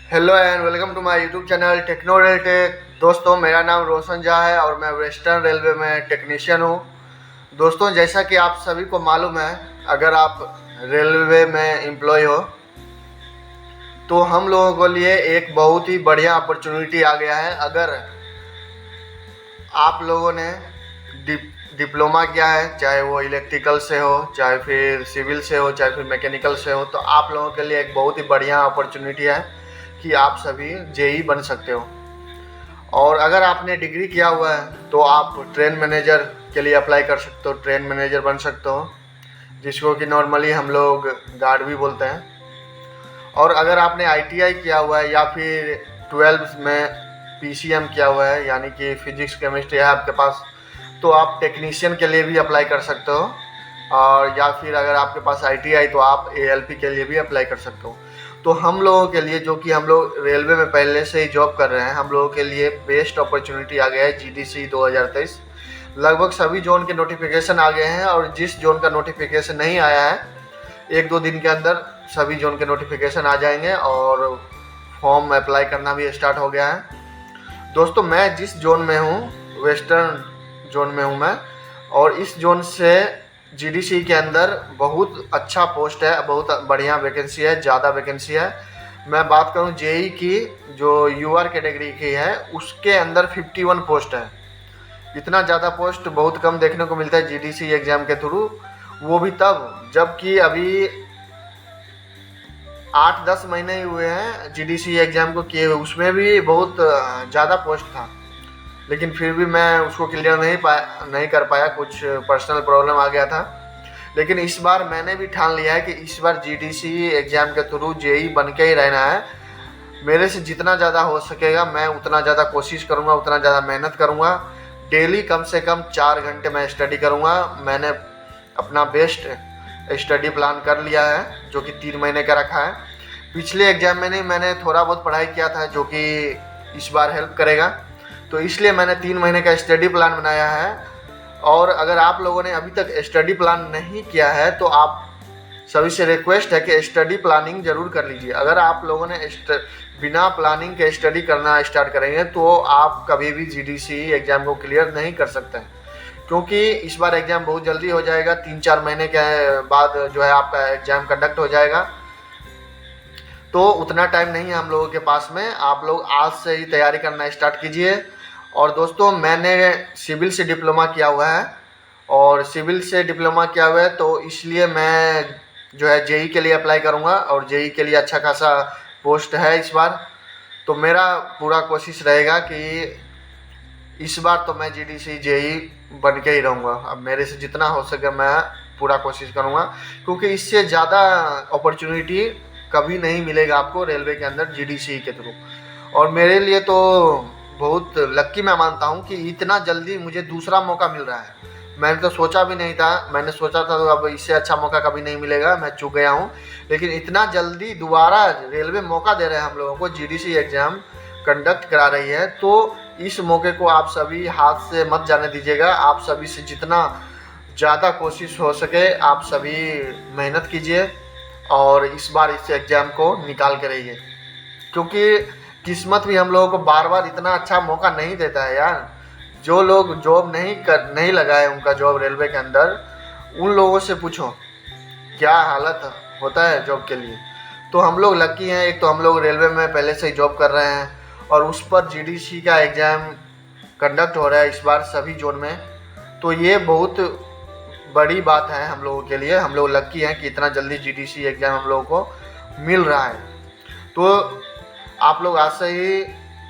Hello and welcome to my YouTube channel Techno Rail Tech. दोस्तों, मेरा नाम रोशन झा है और मैं वेस्टर्न रेलवे में टेक्नीशियन हूँ। दोस्तों, जैसा कि आप सभी को मालूम है, अगर आप रेलवे में एम्प्लॉय हो तो हम लोगों के लिए एक बहुत ही बढ़िया अपॉर्चुनिटी आ गया है। अगर आप लोगों ने डिप्लोमा किया है, चाहे वो इलेक्ट्रिकल से हो, चाहे फिर सिविल से हो, चाहे फिर मैकेनिकल से हो, तो आप लोगों के लिए एक बहुत ही बढ़िया अपॉर्चुनिटी है कि आप सभी जेई बन सकते हो। और अगर आपने डिग्री किया हुआ है तो आप ट्रेन मैनेजर के लिए अप्लाई कर सकते हो, ट्रेन मैनेजर बन सकते हो, जिसको कि नॉर्मली हम लोग गार्ड भी बोलते हैं। और अगर आपने आईटीआई किया हुआ है या फिर 12th में पीसीएम किया हुआ है, यानी कि फिजिक्स केमिस्ट्री है आपके पास, तो आप टेक्नीशियन के लिए भी अप्लाई कर सकते हो। और या फिर अगर आपके पास आईटीआई तो आप एएलपी के लिए भी अप्लाई कर सकते हो। तो हम लोगों के लिए, जो कि हम लोग रेलवे में पहले से ही जॉब कर रहे हैं, हम लोगों के लिए बेस्ट अपॉर्चुनिटी आ गया है जीडीसी 2023। लगभग सभी जोन के नोटिफिकेशन आ गए हैं और जिस जोन का नोटिफिकेशन नहीं आया है, एक दो दिन के अंदर सभी जोन के नोटिफिकेशन आ जाएंगे और फॉर्म अप्लाई करना भी स्टार्ट हो गया है। दोस्तों, मैं जिस जोन में हूँ, वेस्टर्न जोन में हूँ मैं, और इस जोन से जीडीसी के अंदर बहुत अच्छा पोस्ट है, बहुत बढ़िया वैकेंसी है, ज़्यादा वैकेंसी है। मैं बात करूँ जेई की, जो यूआर कैटेगरी की है, उसके अंदर 51 पोस्ट है। इतना ज़्यादा पोस्ट बहुत कम देखने को मिलता है जीडीसी एग्ज़ाम के थ्रू, वो भी तब जबकि अभी 8-10 महीने ही हुए हैं जीडीसी एग्ज़ाम को किए हुए, उसमें भी बहुत ज़्यादा पोस्ट था। लेकिन फिर भी मैं उसको क्लियर नहीं कर पाया, कुछ पर्सनल प्रॉब्लम आ गया था। लेकिन इस बार मैंने भी ठान लिया है कि इस बार जीडीसी एग्ज़ाम के थ्रू जेई बन के ही रहना है। मेरे से जितना ज़्यादा हो सकेगा मैं उतना ज़्यादा कोशिश करूँगा, उतना ज़्यादा मेहनत करूँगा। डेली कम से कम 4 घंटे मैं स्टडी करूँगा। मैंने अपना बेस्ट स्टडी प्लान कर लिया है, जो कि 3 महीने का रखा है। पिछले एग्ज़ाम में नहीं, मैंने थोड़ा बहुत पढ़ाई किया था, जो कि इस बार हेल्प करेगा। तो इसलिए मैंने 3 महीने का स्टडी प्लान बनाया है। और अगर आप लोगों ने अभी तक स्टडी प्लान नहीं किया है तो आप सभी से रिक्वेस्ट है कि स्टडी प्लानिंग ज़रूर कर लीजिए। अगर आप लोगों ने बिना प्लानिंग के स्टडी करना स्टार्ट करेंगे तो आप कभी भी जीडीसी एग्ज़ाम को क्लियर नहीं कर सकते हैं, क्योंकि इस बार एग्ज़ाम बहुत जल्दी हो जाएगा। 3-4 महीने के बाद जो है आपका एग्ज़ाम कंडक्ट हो जाएगा, तो उतना टाइम नहीं है हम लोगों के पास में। आप लोग आज से ही तैयारी करना स्टार्ट कीजिए। और दोस्तों, मैंने सिविल से डिप्लोमा किया हुआ है, और सिविल से डिप्लोमा किया हुआ है तो इसलिए मैं जो है जेई के लिए अप्लाई करूँगा, और जेई के लिए अच्छा खासा पोस्ट है इस बार। तो मेरा पूरा कोशिश रहेगा कि इस बार तो मैं जीडीसी जेई बन के ही रहूँगा। अब मेरे से जितना हो सके मैं पूरा कोशिश करूँगा, क्योंकि इससे ज़्यादा अपॉर्चुनिटी कभी नहीं मिलेगा आपको रेलवे के अंदर जीडीसी के थ्रू। और मेरे लिए तो बहुत लक्की मैं मानता हूँ कि इतना जल्दी मुझे दूसरा मौका मिल रहा है। मैंने तो सोचा भी नहीं था, मैंने सोचा था तो अब इससे अच्छा मौका कभी नहीं मिलेगा, मैं चूक गया हूँ। लेकिन इतना जल्दी दोबारा रेलवे मौका दे रहे हैं हम लोगों को, जीडीसी एग्ज़ाम कंडक्ट करा रही है, तो इस मौके को आप सभी हाथ से मत जाने दीजिएगा। आप सभी से जितना ज़्यादा कोशिश हो सके आप सभी मेहनत कीजिए और इस बार इस एग्ज़ाम को निकाल के रहिए, क्योंकि किस्मत भी हम लोगों को बार बार इतना अच्छा मौका नहीं देता है यार। जो लोग जॉब नहीं लगा है उनका जॉब रेलवे के अंदर, उन लोगों से पूछो क्या हालत होता है जॉब के लिए। तो हम लोग लकी हैं, एक तो हम लोग रेलवे में पहले से ही जॉब कर रहे हैं और उस पर जीडीसी का एग्ज़ाम कंडक्ट हो रहा है इस बार सभी जोन में। तो ये बहुत बड़ी बात है हम लोगों के लिए। हम लोग लकी हैं कि इतना जल्दी जीडीसी एग्ज़ाम हम लोगों को मिल रहा है। तो आप लोग आज से ही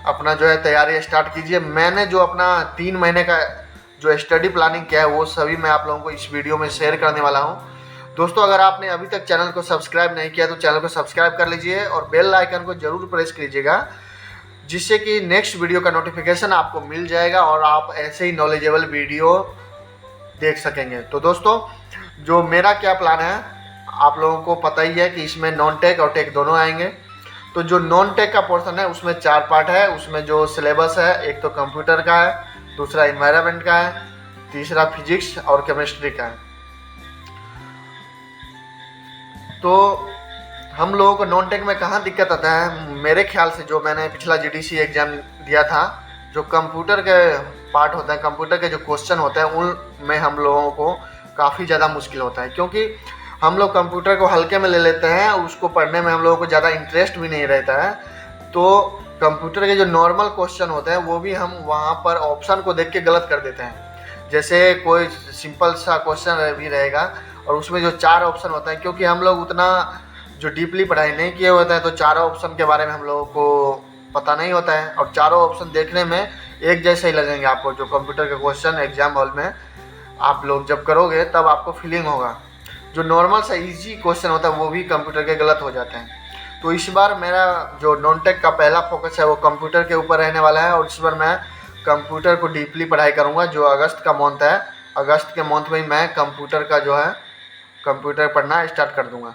अपना जो है तैयारी स्टार्ट कीजिए। मैंने जो अपना 3 महीने का जो स्टडी प्लानिंग किया है वो सभी मैं आप लोगों को इस वीडियो में शेयर करने वाला हूँ। दोस्तों, अगर आपने अभी तक चैनल को सब्सक्राइब नहीं किया तो चैनल को सब्सक्राइब कर लीजिए और बेल आइकन को ज़रूर प्रेस कीजिएगा, जिससे कि नेक्स्ट वीडियो का नोटिफिकेशन आपको मिल जाएगा और आप ऐसे ही नॉलेजेबल वीडियो देख सकेंगे। तो दोस्तों, जो मेरा क्या प्लान है आप लोगों को पता ही है कि इसमें नॉन टेक और टेक दोनों आएंगे। तो जो नॉन टेक का पोर्शन है उसमें 4 पार्ट है। उसमें जो सिलेबस है, एक तो कंप्यूटर का है, दूसरा इन्वायरमेंट का है, तीसरा फिजिक्स और केमिस्ट्री का है। तो हम लोगों को नॉन टेक में कहाँ दिक्कत आता है, मेरे ख्याल से जो मैंने पिछला जीडीसी एग्ज़ाम दिया था, जो कंप्यूटर के पार्ट होता है, कंप्यूटर के जो क्वेश्चन होते हैं उनमें हम लोगों को काफ़ी ज़्यादा मुश्किल होता है, क्योंकि हम लोग कंप्यूटर को हल्के में ले लेते हैं, उसको पढ़ने में हम लोगों को ज़्यादा इंटरेस्ट भी नहीं रहता है। तो कंप्यूटर के जो नॉर्मल क्वेश्चन होते हैं वो भी हम वहाँ पर ऑप्शन को देख के गलत कर देते हैं। जैसे कोई सिंपल सा क्वेश्चन भी रहेगा और उसमें जो 4 ऑप्शन होता है, क्योंकि हम लोग उतना जो डीपली पढ़ाई नहीं किए होता है तो चारों ऑप्शन के बारे में हम लोगों को पता नहीं होता है, और चारों ऑप्शन देखने में एक जैसे ही लगेंगे आपको। जो कंप्यूटर के क्वेश्चन एग्जाम हॉल में आप लोग जब करोगे तब आपको फीलिंग होगा। जो नॉर्मल सा इजी क्वेश्चन होता है वो भी कंप्यूटर के गलत हो जाते हैं। तो इस बार मेरा जो नॉन टेक का पहला फोकस है वो कंप्यूटर के ऊपर रहने वाला है, और इस बार मैं कंप्यूटर को डीपली पढ़ाई करूँगा। जो अगस्त का मंथ है, अगस्त के मंथ में ही मैं कंप्यूटर का जो है कंप्यूटर पढ़ना स्टार्ट कर दूँगा।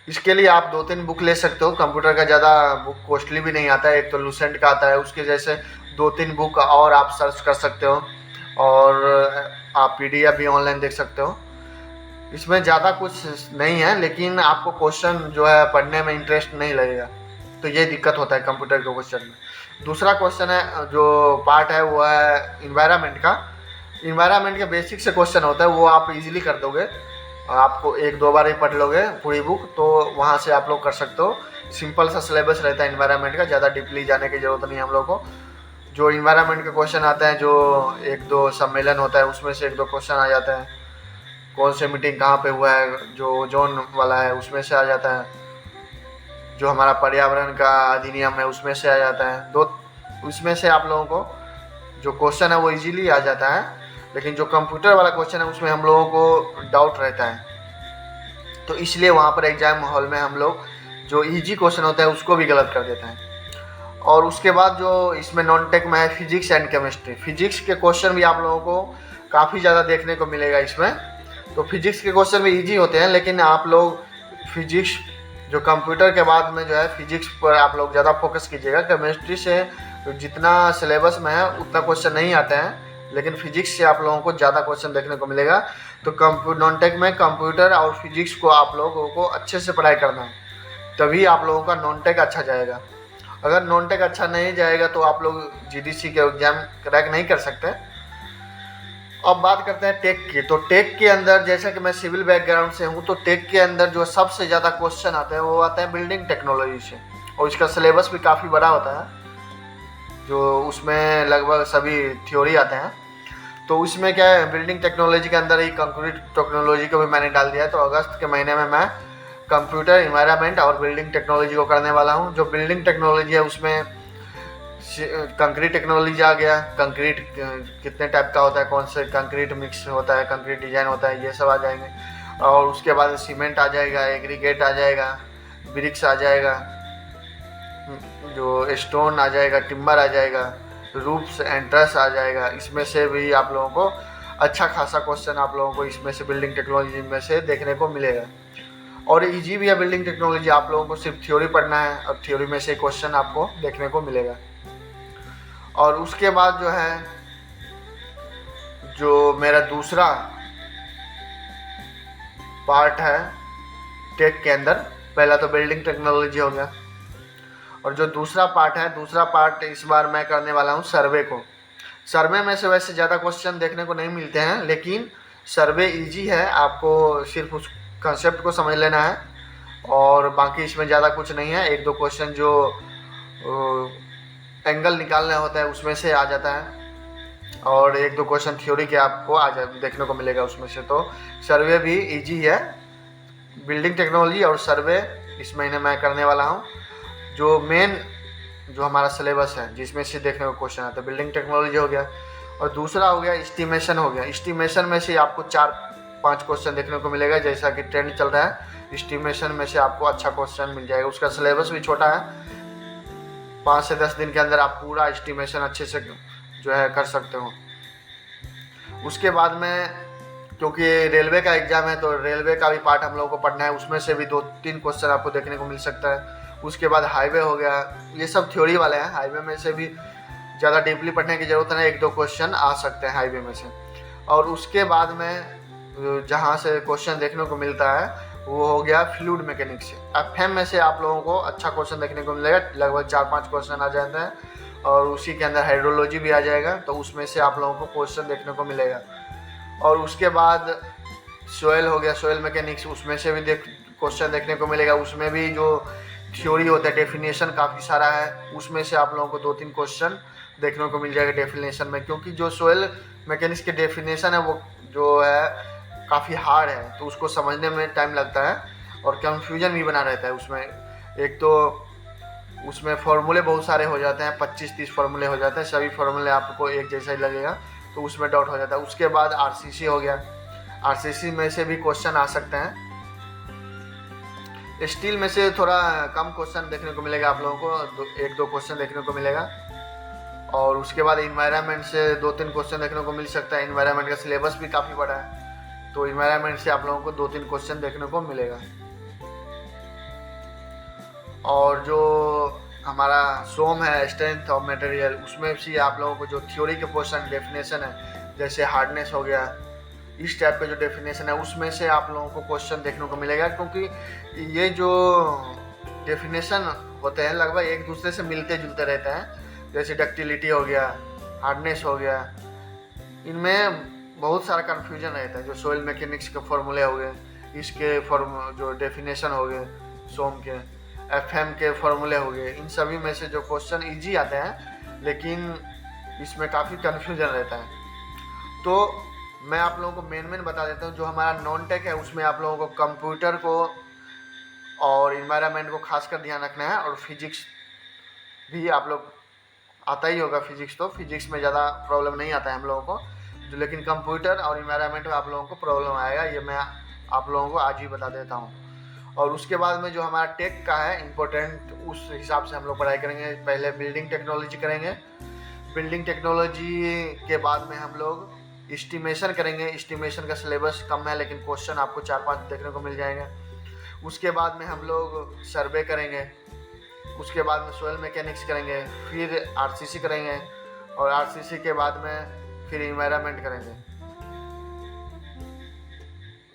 इसके लिए आप 2-3 बुक ले सकते हो। कंप्यूटर का ज़्यादा बुक कॉस्टली भी नहीं आता है, एक तो लूसेंट का आता है, उसके जैसे 2-3 बुक और आप सर्च कर सकते हो, और आप PDF भी ऑनलाइन देख सकते हो। इसमें ज़्यादा कुछ नहीं है, लेकिन आपको क्वेश्चन जो है पढ़ने में इंटरेस्ट नहीं लगेगा, तो ये दिक्कत होता है कंप्यूटर के क्वेश्चन में। दूसरा क्वेश्चन है जो पार्ट है वो है इन्वायरमेंट का। इन्वायरमेंट के बेसिक से क्वेश्चन होता है, वो आप इजीली कर दोगे, आपको 1-2 बार ही पढ़ लोगे पूरी बुक, तो वहाँ से आप लोग कर सकते हो। सिंपल सा सिलेबस रहता है इन्वायरमेंट का, ज़्यादा डीपली जाने की ज़रूरत नहीं है हम लोग को। जो इन्वायरमेंट के क्वेश्चन आते हैं, जो 1-2 सम्मेलन होता है उसमें से 1-2 क्वेश्चन आ जाता है। कौन से मीटिंग कहाँ पे हुआ है, जो ओजोन वाला है उसमें से आ जाता है। जो हमारा पर्यावरण का अधिनियम है उसमें से आ जाता है। उसमें से आप लोगों को जो क्वेश्चन है वो इजीली आ जाता है, लेकिन जो कंप्यूटर वाला क्वेश्चन है उसमें हम लोगों को डाउट रहता है, तो इसलिए वहाँ पर एग्जाम हॉल में हम लोग जो इजी क्वेश्चन होता है उसको भी गलत कर देते हैं। और उसके बाद जो इसमें नॉन टेक में है फिजिक्स एंड केमिस्ट्री, फिजिक्स के क्वेश्चन भी आप लोगों को काफ़ी ज़्यादा देखने को मिलेगा इसमें। तो फिजिक्स के क्वेश्चन भी इजी होते हैं, लेकिन आप लोग फिजिक्स जो कंप्यूटर के बाद में जो है फिजिक्स पर आप लोग ज़्यादा फोकस कीजिएगा। केमिस्ट्री से तो जितना सिलेबस में है उतना क्वेश्चन नहीं आते हैं, लेकिन फिजिक्स से आप लोगों को ज़्यादा क्वेश्चन देखने को मिलेगा। तो नॉन टेक में कंप्यूटर और फिजिक्स को आप लोगों को अच्छे से पढ़ाई करना है, तभी आप लोगों का नॉन टेक अच्छा जाएगा। अगर नॉन टेक अच्छा नहीं जाएगा तो आप लोग जीडीसी के एग्जाम क्रैक नहीं कर सकते। अब बात करते हैं टेक की। तो टेक के अंदर, जैसा कि मैं सिविल बैकग्राउंड से हूँ, तो टेक के अंदर जो सबसे ज़्यादा क्वेश्चन आते हैं वो आते हैं बिल्डिंग टेक्नोलॉजी से, और इसका सिलेबस भी काफ़ी बड़ा होता है, जो उसमें लगभग सभी थ्योरी आते हैं। तो उसमें क्या है, बिल्डिंग टेक्नोलॉजी के अंदर ही कंक्रीट टेक्नोलॉजी को भी मैंने डाल दिया है। तो अगस्त के महीने में मैं कंप्यूटर, इन्वायरमेंट और बिल्डिंग टेक्नोलॉजी को करने वाला हूँ। जो बिल्डिंग टेक्नोलॉजी है उसमें कंक्रीट टेक्नोलॉजी आ गया, कंक्रीट कितने टाइप का होता है, कौन से कंक्रीट मिक्स होता है, कंक्रीट डिजाइन होता है, ये सब आ जाएंगे। और उसके बाद सीमेंट आ जाएगा, एग्रीगेट आ जाएगा, ब्रिक्स आ जाएगा, जो स्टोन आ जाएगा, टिम्बर आ जाएगा, रूफ्स एंड ट्रस आ जाएगा। इसमें से भी आप लोगों को अच्छा खासा क्वेश्चन आप लोगों को इसमें से बिल्डिंग टेक्नोलॉजी में से देखने को मिलेगा। और इजी भी है बिल्डिंग टेक्नोलॉजी, आप लोगों को सिर्फ थ्योरी पढ़ना है और थ्योरी में से क्वेश्चन आपको देखने को मिलेगा। और उसके बाद जो है, जो मेरा दूसरा पार्ट है टेक के अंदर, पहला तो बिल्डिंग टेक्नोलॉजी हो गया, और जो दूसरा पार्ट है, दूसरा पार्ट इस बार मैं करने वाला हूँ सर्वे को। सर्वे में से वैसे ज़्यादा क्वेश्चन देखने को नहीं मिलते हैं, लेकिन सर्वे इजी है, आपको सिर्फ उस कंसेप्ट को समझ लेना है, और बाकी इसमें ज़्यादा कुछ नहीं है। 1-2 क्वेश्चन जो एंगल निकालना होता है उसमें से आ जाता है, और 1-2 क्वेश्चन थ्योरी के आपको देखने को मिलेगा उसमें से। तो सर्वे भी इजी है। बिल्डिंग टेक्नोलॉजी और सर्वे इस महीने मैं करने वाला हूँ। जो मेन जो हमारा सिलेबस है जिसमें से देखने को क्वेश्चन आता है, बिल्डिंग टेक्नोलॉजी हो गया, और दूसरा हो गया एस्टिमेशन हो गया। एस्टिमेशन में से आपको 4-5 क्वेश्चन देखने को मिलेगा, जैसा कि ट्रेंड चल रहा है। एस्टिमेशन में से आपको अच्छा क्वेश्चन मिल जाएगा। उसका सिलेबस भी छोटा है, 5 से 10 दिन के अंदर आप पूरा एस्टिमेशन अच्छे से जो है कर सकते हो। उसके बाद में, क्योंकि रेलवे का एग्ज़ाम है तो रेलवे का भी पार्ट हम लोगों को पढ़ना है, उसमें से भी 2-3 क्वेश्चन आपको देखने को मिल सकता है। उसके बाद हाईवे हो गया, ये सब थ्योरी वाले हैं। हाईवे में से भी ज़्यादा डीपली पढ़ने की ज़रूरत नहीं, 1-2 क्वेश्चन आ सकते हैं हाईवे में से। और उसके बाद में जहाँ से क्वेश्चन देखने को मिलता है वो हो गया फ्लूइड मैकेनिक्स। एफएम में से आप लोगों को अच्छा क्वेश्चन देखने को मिलेगा, लगभग 4-5 क्वेश्चन आ जाते हैं और उसी के अंदर हाइड्रोलॉजी भी आ जाएगा, तो उसमें से आप लोगों को क्वेश्चन देखने को मिलेगा। और उसके बाद सोयल हो गया, सोयल मैकेनिक्स, उसमें से भी क्वेश्चन देखने को मिलेगा। उसमें भी जो थ्योरी होता है, डेफिनेशन काफ़ी सारा है, उसमें से आप लोगों को 2-3 क्वेश्चन देखने को मिल जाएगा डेफिनेशन में, क्योंकि जो सोयल मैकेनिक्स के डेफिनेशन है वो जो है काफ़ी हार्ड है, तो उसको समझने में टाइम लगता है और कंफ्यूजन भी बना रहता है उसमें। एक तो उसमें फॉर्मूले बहुत सारे हो जाते हैं, 25-30 फार्मूले हो जाते हैं, सभी फार्मूले आपको एक जैसा ही लगेगा, तो उसमें डाउट हो जाता है। उसके बाद आरसीसी हो गया, आरसीसी में से भी क्वेश्चन आ सकते हैं। स्टील में से थोड़ा कम क्वेश्चन देखने को मिलेगा आप लोगों को, 1-2 क्वेश्चन देखने को मिलेगा। और उसके बाद इन्वायरमेंट से 2-3 क्वेश्चन देखने को मिल सकता है। इन्वायरमेंट का सिलेबस भी काफ़ी बड़ा है, तो इन्वायरमेंट से आप लोगों को 2-3 क्वेश्चन देखने को मिलेगा। और जो हमारा सोम है, स्ट्रेंथ ऑफ मटेरियल, उसमें भी आप लोगों को जो थ्योरी के क्वेश्चन डेफिनेशन है, जैसे हार्डनेस हो गया, इस टाइप का जो डेफिनेशन है, उसमें से आप लोगों को क्वेश्चन देखने को मिलेगा, क्योंकि ये जो डेफिनेशन होते हैं लगभग एक दूसरे से मिलते जुलते रहते हैं। जैसे डक्टिलिटी हो गया, हार्डनेस हो गया, इनमें बहुत सारा कन्फ्यूजन रहता है। जो सोइल मैकेनिक्स के फॉर्मूले हो गए, इसके जो डेफिनेशन हो गए, सोम के एफएम के फॉर्मूले हो गए, इन सभी में से जो क्वेश्चन इजी आते हैं, लेकिन इसमें काफ़ी कन्फ्यूजन रहता है। तो मैं आप लोगों को मेन बता देता हूँ। जो हमारा नॉन टेक है उसमें आप लोगों को कंप्यूटर को और इन्वायरमेंट को खासकर ध्यान रखना है, और फिजिक्स भी आप लोग आता ही होगा। फिजिक्स तो फिजिक्स में ज़्यादा प्रॉब्लम नहीं आता है हम लोगों को, जो लेकिन कंप्यूटर और इन्वायरमेंट में आप लोगों को प्रॉब्लम आएगा, ये मैं आप लोगों को आज ही बता देता हूँ। और उसके बाद में जो हमारा टेक का है इम्पोर्टेंट, उस हिसाब से हम लोग पढ़ाई करेंगे। पहले बिल्डिंग टेक्नोलॉजी करेंगे, बिल्डिंग टेक्नोलॉजी के बाद में हम लोग एस्टिमेशन करेंगे। एस्टिमेशन का सिलेबस कम है, लेकिन क्वेश्चन आपको 4-5 देखने को मिल जाएंगे। उसके बाद में हम लोग सर्वे करेंगे, उसके बाद में सोयल मैकेनिक्स करेंगे, फिर आरसीसी करेंगे, और आरसीसी के बाद में फिर इन्वायरमेंट करेंगे।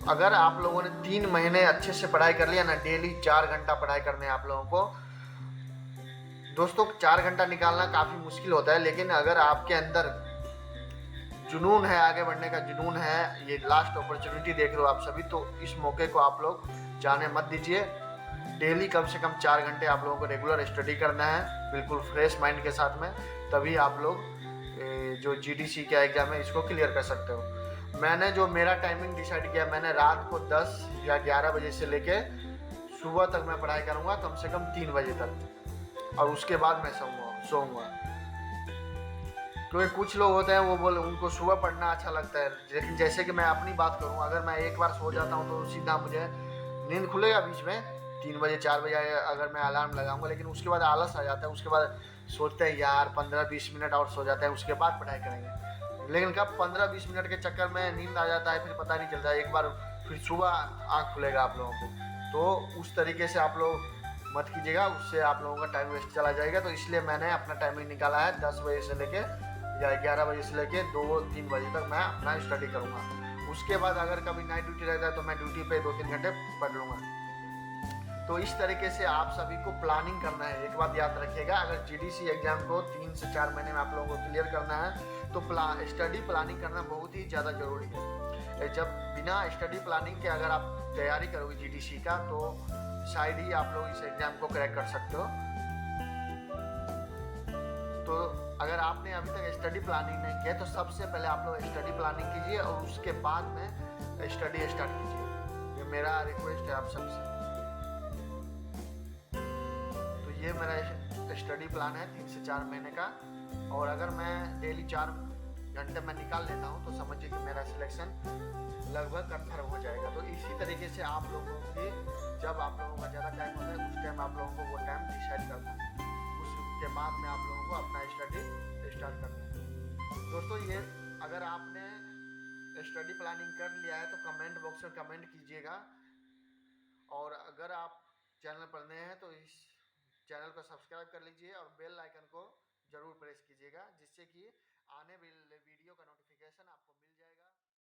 अगर आप लोगों ने 3 महीने अच्छे से पढ़ाई कर लिया ना, डेली 4 घंटा पढ़ाई करने हैं आप लोगों को। दोस्तों 4 घंटा निकालना काफ़ी मुश्किल होता है, लेकिन अगर आपके अंदर जुनून है, आगे बढ़ने का जुनून है, ये लास्ट अपॉर्चुनिटी देख रहे हो आप सभी, तो इस मौके को आप लोग जाने मत दीजिए। डेली कम से कम 4 घंटे आप लोगों को रेगुलर स्टडी करना है, बिल्कुल फ्रेश माइंड के साथ में, तभी आप लोग जो जीडीसी का एग्ज़ाम है इसको क्लियर कर सकते हो। मैंने जो मेरा टाइमिंग डिसाइड किया, मैंने रात को 10 या 11 बजे से लेके सुबह तक मैं पढ़ाई करूँगा, कम से कम 3 बजे तक, और उसके बाद मैं सोऊंगा। क्योंकि कुछ लोग होते हैं वो बोले उनको सुबह पढ़ना अच्छा लगता है, लेकिन जैसे कि मैं अपनी बात करूँ, अगर मैं एक बार सो जाता हूँ तो सीधा मुझे नींद खुलेगा बीच में 3 बजे 4 बजे अगर मैं अलार्म लगाऊंगा, लेकिन उसके बाद आलस आ जाता है। उसके बाद सोचते हैं यार 15-20 मिनट और सो जाते हैं, उसके बाद पढ़ाई करेंगे। लेकिन कब 15-20 मिनट के चक्कर में नींद आ जाता है, फिर पता नहीं चलता है, एक बार फिर सुबह आँख खुलेगा आप लोगों को। तो उस तरीके से आप लोग मत कीजिएगा, उससे आप लोगों का टाइम वेस्ट चला जाएगा। तो इसलिए मैंने अपना टाइमिंग निकाला है 10 बजे से लेके या 11 बजे से लेके 2-3 बजे तक मैं अपना स्टडी करूँगा। उसके बाद अगर कभी नाइट ड्यूटी रहता है तो मैं ड्यूटी पे 2-3 घंटे पढ़ लूँगा। तो इस तरीके से आप सभी को प्लानिंग करना है। एक बात याद रखिएगा, अगर जीडीसी एग्जाम को 3 से 4 महीने में आप लोगों को क्लियर करना है तो स्टडी प्लानिंग करना बहुत ही ज़्यादा जरूरी है। जब बिना स्टडी प्लानिंग के अगर आप तैयारी करोगे जीडीसी का, तो शायद ही आप लोग इस एग्जाम को क्रैक कर सकते हो। तो अगर आपने अभी तक स्टडी प्लानिंग नहीं किया तो सबसे पहले आप लोग स्टडी प्लानिंग कीजिए, और उसके बाद में स्टडी स्टार्ट कीजिए। ये मेरा रिक्वेस्ट है आप सबसे। तो ये मेरा स्टडी प्लान है 3 से 4 महीने का, और अगर मैं डेली 4 घंटे में निकाल लेता हूँ तो समझिए कि मेरा सिलेक्शन लगभग कन्फर्म हो जाएगा। तो इसी तरीके से आप लोगों की, जब आप लोगों का ज़्यादा टाइम होता है उस टाइम आप लोगों को वो टाइम डिसाइड करना है, उसके बाद में आप लोगों को अपना स्टडी स्टार्ट करना है। दोस्तों ये अगर आपने स्टडी प्लानिंग कर लिया है तो कमेंट बॉक्स में कमेंट कीजिएगा, और अगर आप चैनल पर नए हैं तो इस चैनल को सब्सक्राइब कर लीजिए और बेल आइकन को ज़रूर प्रेस कीजिएगा, जिससे कि आने वाले वीडियो का नोटिफिकेशन आपको मिल